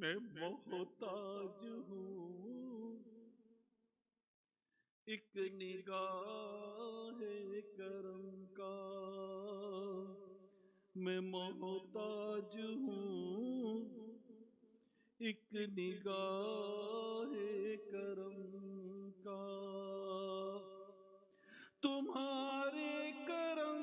میں محتاج ہوں ایک نگاہ کرم کا، میں محتاج ہوں ایک نگاہ کرم کا، تمہارے کرم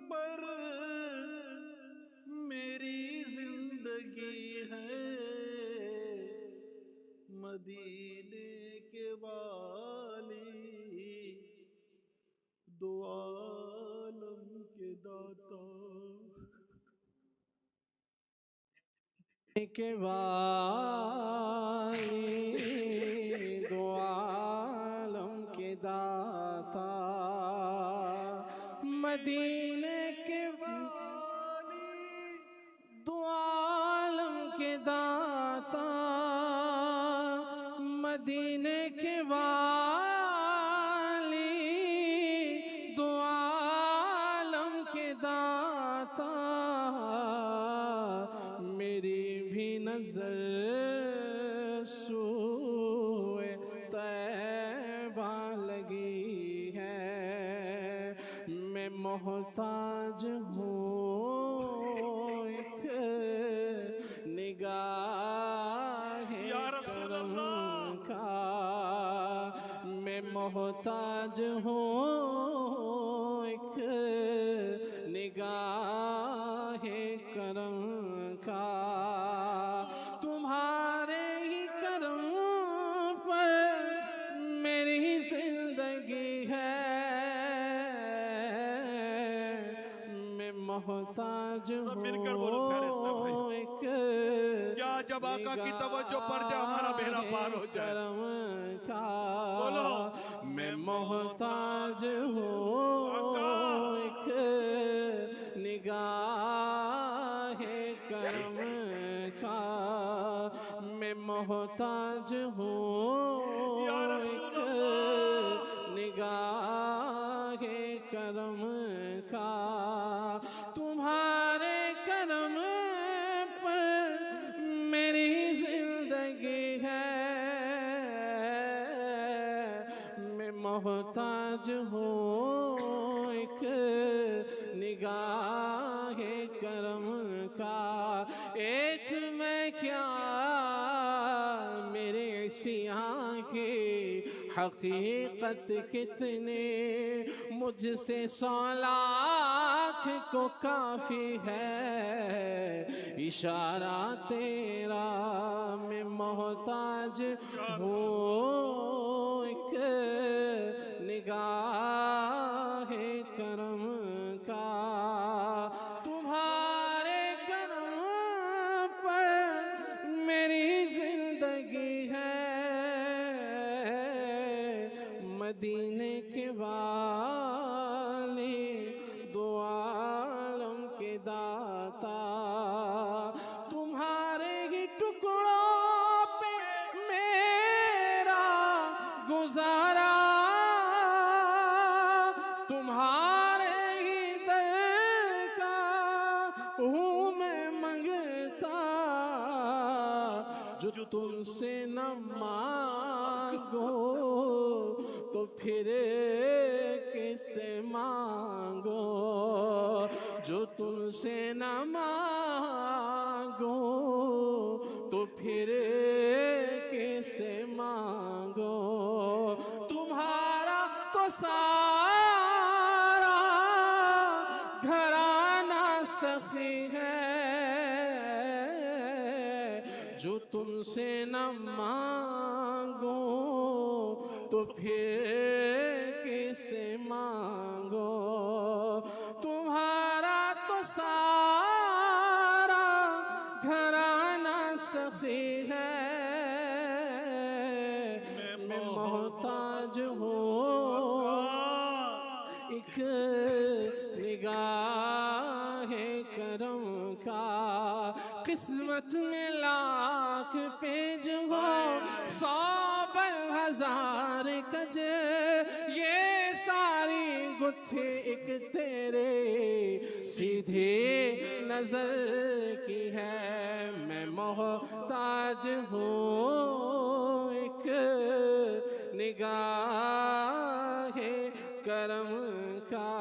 پر میری زندگی ہے، مدینے کے والی دو عالم کے داتا، کے والی دو عالم کے داتا، مدینے کے والی دو عالم کے داتا، مدینے کے والی دو عالم کے داتا، میری بھی نظر سوئے طیبہ لگی ہے، میں محتاج ہوں ایک نگاہ کرم کا، میں محتاج ہوں ایک نگاہ کرم کا، تمہارے ہی کرم پر میری زندگی ہے، میں محتاج ہوں ایک کیا جب آقا کی توجہ پر جائے ہمارا بیڑا پار ہو جائے، کرم کا، بولو میں محتاج ہوں ایک نگاہ کرم کا، میں محتاج ہوں ایک نگاہ کرم کا، تمہارے کرم پر میری زندگی ہے، میں محتاج ہوں ایک نگاہ کرم کا، ایک میں کیا میرے سیاہ کی حقیقت کتنے، مجھ سے 100 لاکھ کو کافی ہے، اشارہ تیرا میں محتاج ہوں ایک نگاہ کرم کا، تمہارے کرم پر میری زندگی ہے، مدینے کے والی دو عالم کے داتا، تمہارے ہی ٹکڑوں پہ میرا گزارا، تمہارے ہی در کا ہوں میں منگتا، جو تم سے نہ مانگو تو پھر کس سے مانگو، جو تم سے نہ مانگو تو پھر کس سے مانگو، تمہارا تو سارا گھرانہ سخی ہے، جو تم سے نہ مانگو تو پھر کس سے مانگو، تمہارا تو سارا گھرانہ سخی ہے، میں محتاج ہوں ایک نگاہ کرم کا، قسمت میں لاکھ پیج ہو 100 بل 1000 کج، یہ ساری خود ایک تیرے سیدھی نظر کی ہے، میں محتاج ہوں ایک نگاہ کرم کا،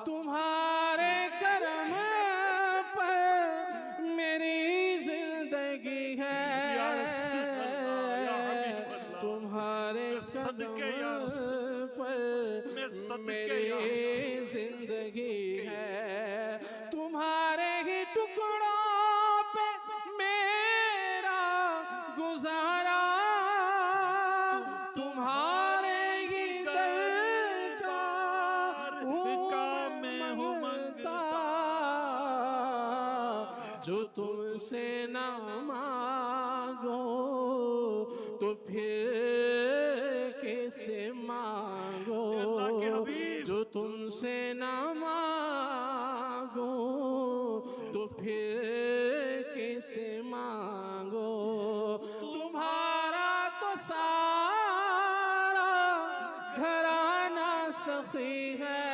تمہارے کرم پر میری زندگی ہے، تمہارے قدم پر میری زندگی ہے، تمہارے ہی ٹکڑوں پہ میرا گزارا، تمہارے ہی درگاہ میں ہوں منگتا، جو تم سے نہ مانگو تو پھر کیسے مانگو، جو تم سے نہ مانگو تو پھر کیسے مانگو، تمہارا تو سارا گھرانہ سخی ہے،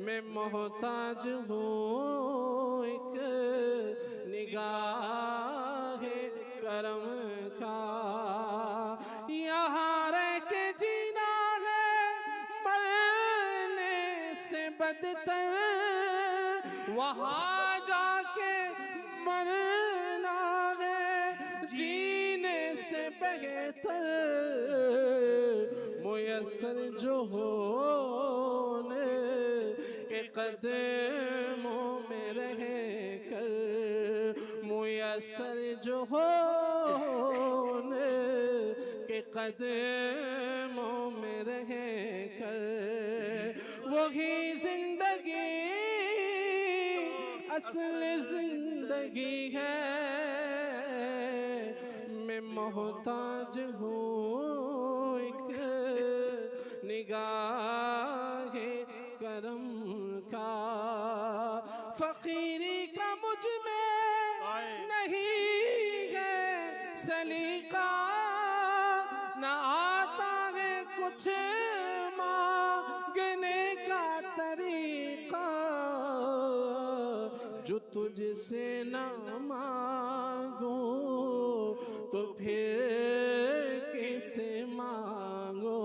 میں محتاج ہوں ایک نگاہ کرم کا، یہاں رہ کے جینا ہے مرنے سے بدتر، وہاں جا کے مرنا ہے جینے سے بہتر، میسر جو ہونے کے قدموں میں رہ کر، میسر جو ہونے کے قدموں میں رہ کر، وہی زندگی اصل زندگی ہے، میں محتاج ہوں ایک نگاہ کرم کا، فقیری کا مجھ میں نہیں ہے سلیقہ، نہ آتا ہے کچھ مانگنے کا طریقہ، جو تجھ سے نہ مانگوں تو پھر کیسے مانگو،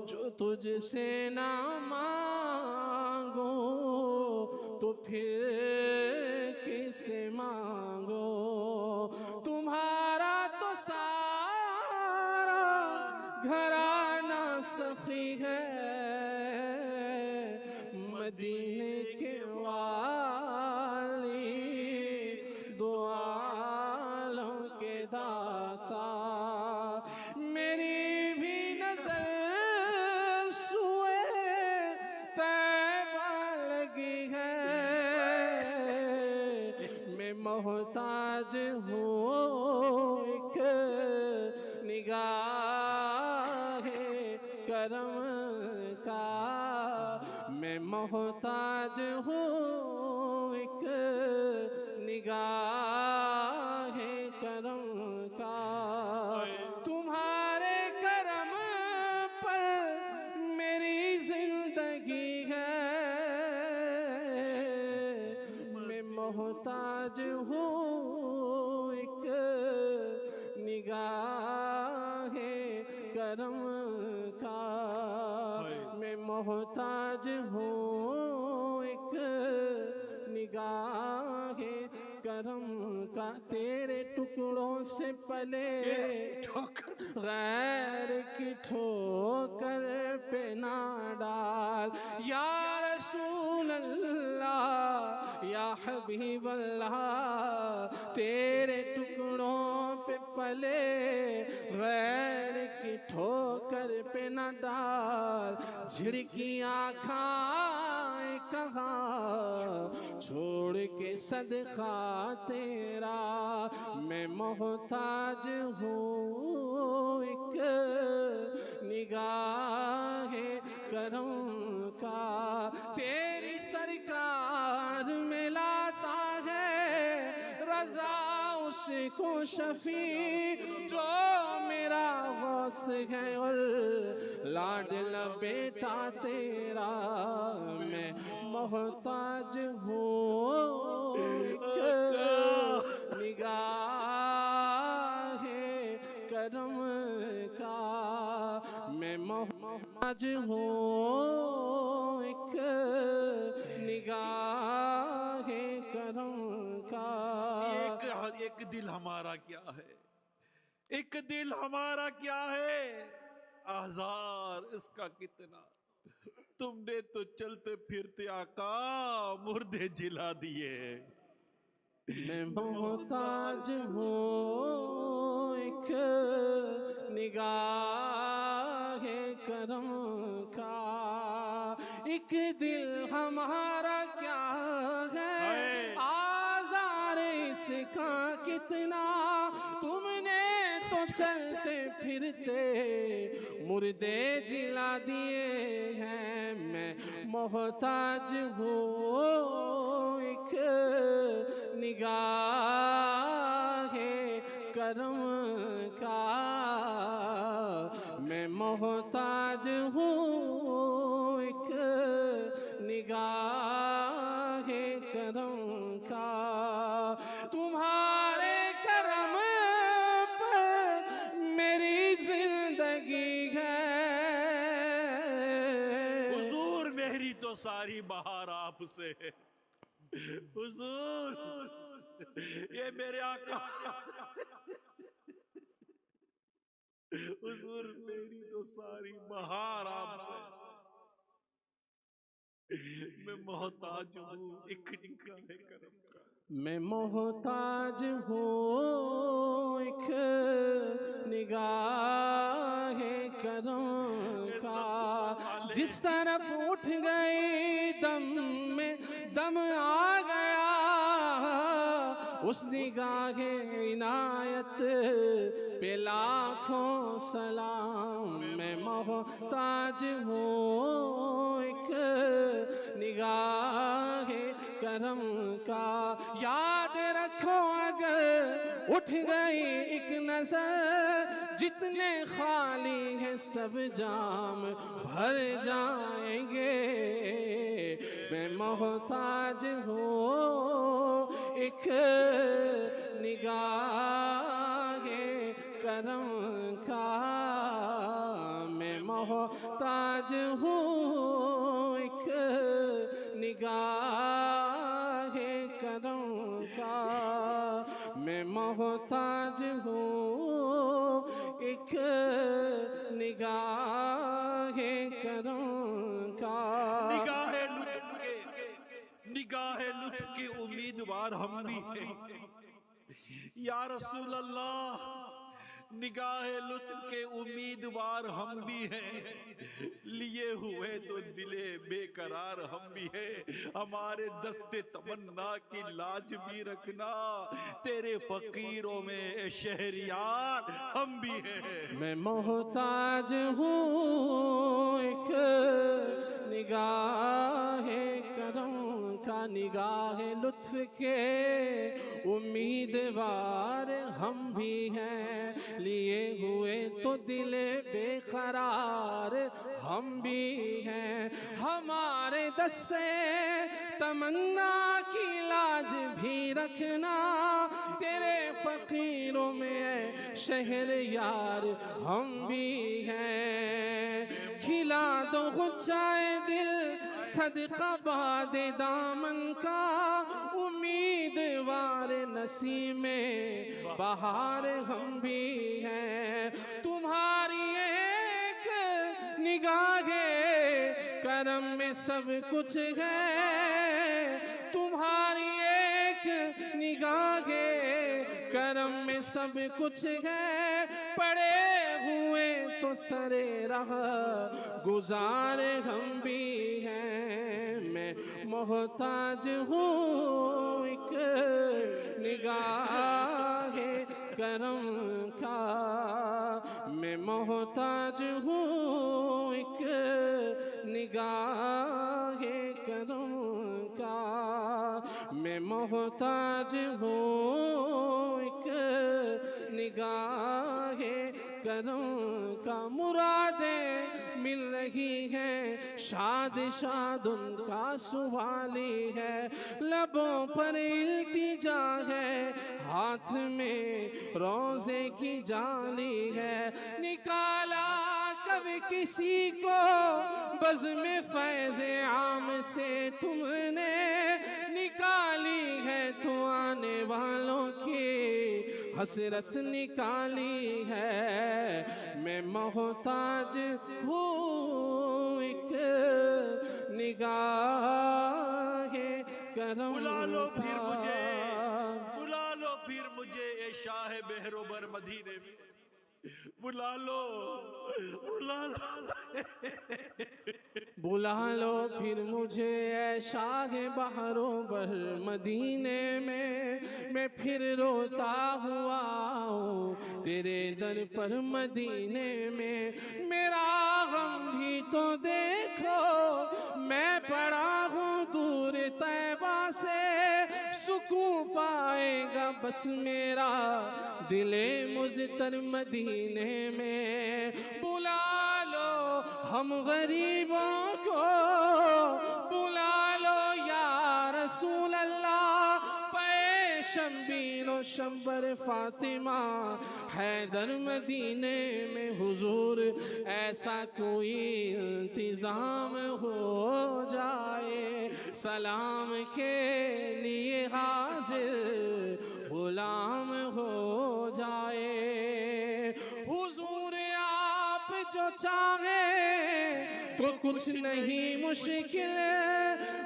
جو تجھ سے نہ مانگو تو پھر کیسے مانگو، تمہارا تو سارا گھرانہ سخی ہے، مدینے کے والی دو عالم کے داتا، میری بھی نظر سوئے طیبہ لگی ہے، میں محتاج ہوں ایک نگاہ کرم کا، میں محتاج ہوں ایک نگاہ کرم کا، تمہارے کرم پر میری زندگی ہے، میں محتاج ہوں ایک نگاہ کرم کا، میں محتاج ہوں ایک نگاہ کرم کا، تیرے ٹکڑوں سے پلے غیر کی ٹھوکر پہ نہ ڈال، یا رسول اللہ یا حبیب اللہ، تیرے ٹکڑوں پہ پلے غیر کی ٹھوکر پہ نہ ڈال، جھڑکیاں کھائیں کہاں چھوڑ کے صدقہ تیرا، میں محتاج ہوں ایک نگاہ کرم کا، تیری سرکار میں لاتا ہے رضا اس کو شفیع جو میرا غوث ہے اور لاڈلا بیٹا تیرا میں محتاج ہوں نگاہ کرم کا میں محتاج ہوں ایک نگاہ کرم کا ایک دل ہمارا کیا ہے، ایک دل ہمارا کیا ہے، آزار اس کا کتنا، تم نے تو چلتے پھرتے آقا مردے جلا دیے۔ میں محتاج ہوں ایک نگاہ کرم کا، ایک دل ہمارا کیا ہے، آزار اس کا کتنا، تم نے تو چلتے پھرتے مردے جلا دیے ہیں۔ میں محتاج ہوں ایک نگاہ کرم کا، میں محتاج ہوں ایک نگاہ کرم کا، تمہارے کرم پر میری زندگی ہے، حضور میری تو ساری بہار آپ سے ہے، حضور یہ میرے آقا، حضور میری تو ساری بہار آپ سے، میں محتاج ہوں ایک نگاہ کرم کا، میں محتاج ہوں ایک نگاہ کرم کا، جس طرف اٹھ گئی دم میں دم آ گیا، اس نگاہ عنایت پہ لاکھوں سلام، میں محتاج ہوں ایک نگاہ کرم کا، یاد رکھو اگر اٹھ گئی ایک نظر، جتنے خالی ہیں سب جام بھر جائیں گے، میں محتاج ہوں ایک نگاہ کرم کا، میں محتاج ہوں ایک نگاہ کرم کا، میں محتاج ہوں ایک نگاہ کرم کا، نگاہ لطف کے امیدوار ہم بھی ہیں یا رسول اللہ، نگاہ لطف کے امیدوار ہم بھی ہیں، لیے ہوئے تو دلے بے قرار ہم بھی ہیں، ہمارے دست تمنا کی لاج بھی رکھنا، تیرے فقیروں میں اے شہریار ہم بھی ہیں، میں محتاج ہوں ایک نگاہ کرم کا، نگاہ لطف کے امیدوار ہم بھی ہیں، لیے ہوئے تو دل بے قرار ہم بھی ہیں، ہمارے دستے تمنا کی لاج بھی رکھنا، تیرے فقیروں میں اے شہر یار ہم بھی ہیں، کھلا دو غنچۂ دل صدقہ باد دامن کا، امیدوار نسیم بہار ہم بھی ہیں، تمہاری ایک نگاہ کرم میں سب کچھ ہے، تمہاری ایک نگاہ کرم میں سب کچھ ہے، پڑے ہوئے تو سرے راہ گزار ہم بھی ہیں، میں محتاج ہوں ایک نگاہ کرم کا، میں محتاج ہوں ایک نگاہ کرم کا، میں میں محتاج ہوں ایک نگاہ کرم کا، مرادیں مل رہی ہیں شاد شاد ان کا سوالی ہے، لبوں پر التجا ہے ہاتھ میں روزے کی جالی ہے، نکالا کبھی کسی کو بزم فیض عام سے تم نے، نکالی ہے تو آنے والوں کی حسرت نکالی ہے، میں محتاج ہوں ایک نگاہ کرم بلا لو پھر مجھے، کا۔ بلا لو پھر مجھے اے شاہ بحر و بر مدینے میں، بلا لو، بلا لو، بلا لو پھر مجھے اے شاہ بحر و بر مدینے میں پھر روتا ہوا ہوں تیرے در پر مدینے میں، میرا غم بھی تو دیکھو میں پڑا ہوں دور طیبہ سے، سکون پائے گا بس میرا دل مضطر مدینے میں، بلا لو ہم غریبوں کو، بلا لو یا رسول اللہ، پے شمبین و شمبر فاطمہ حیدر مدینے میں، حضور ایسا کوئی انتظام ہو جائے، سلام کے لیے حاضر غلام ہو جائے، حضور آپ جو چاہیں تو کچھ نہیں مشکل،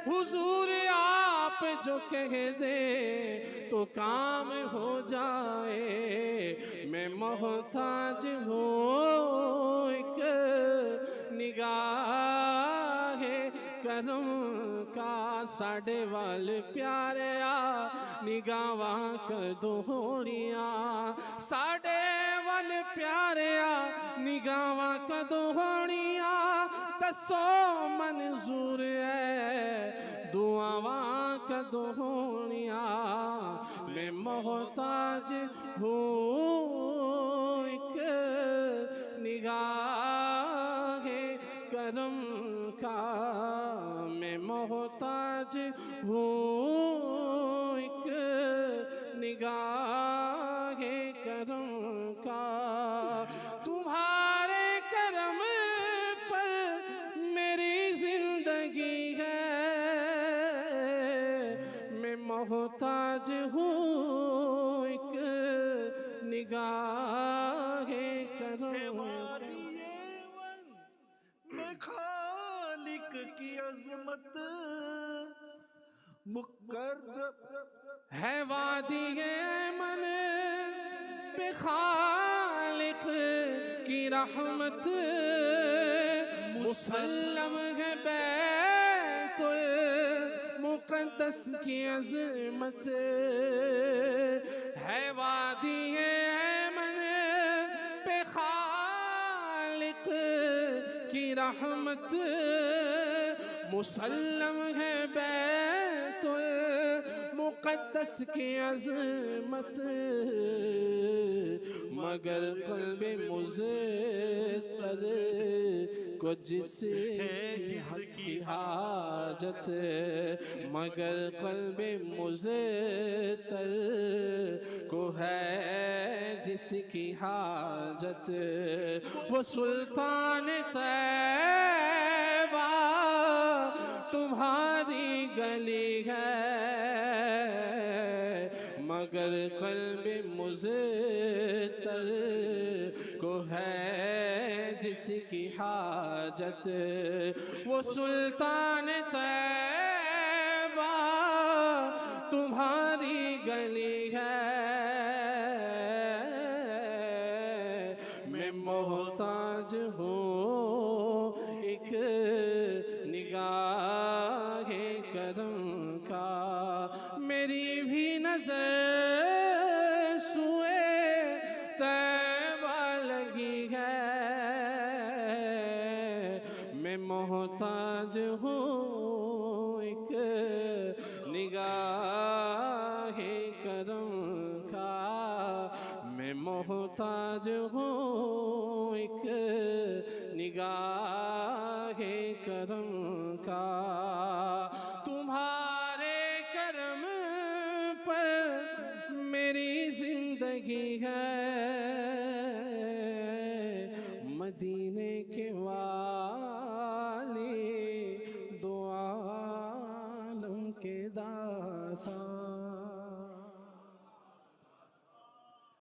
حضور آپ جو کہہ دے تو کام ہو جائے، میں محتاج ہوں ایک نگاہ کرم کا، ساڑھے وال پیاریا نگاواں کر دو ہوڑیاں، ساڑھے وال پیاریا نگاواں کر دو ہوڑیاں، تسو منظور ہے دعاواں کر دو ہوڑیاں، میں محتاج ہوں ایک نگاہ کرم کا، میں محتاج ہوں ایک نگاہ کرم کا، تمہارے کرم پر میری زندگی ہے، میں محتاج ہوں ایک نگاہ کرم کا۔ میں خالق کی عظمت مقرب ہے وادی ایمن پہ خالق کی رحمت، مسلم ہے بیت المقدس کی عظمت، ہے وادی ایمن پہ خالق کی رحمت، مسلم ہے بیت المقدس کی عظمت، مگر قلب مضطر کو جس کی حاجت، مگر قلب مضطر کو ہے جس کی حاجت، وہ سلطان طیبہ تمہاری گلی ہے، مگر قلب مضطر کو ہے جس کی حاجت، وہ سلطان طیبہ تمہاری گلی ہے، میں محتاج ہوں ایک نگاہ کرم کا، میری بھی نظر سوئے طیبہ لگی ہے، میں محتاج ہوں ایک نگاہ محتاج ہوں ایک نگاہ کرم کا، تمہارے کرم پر میری زندگی ہے، مدینے کے والی دو عالم کے داتا۔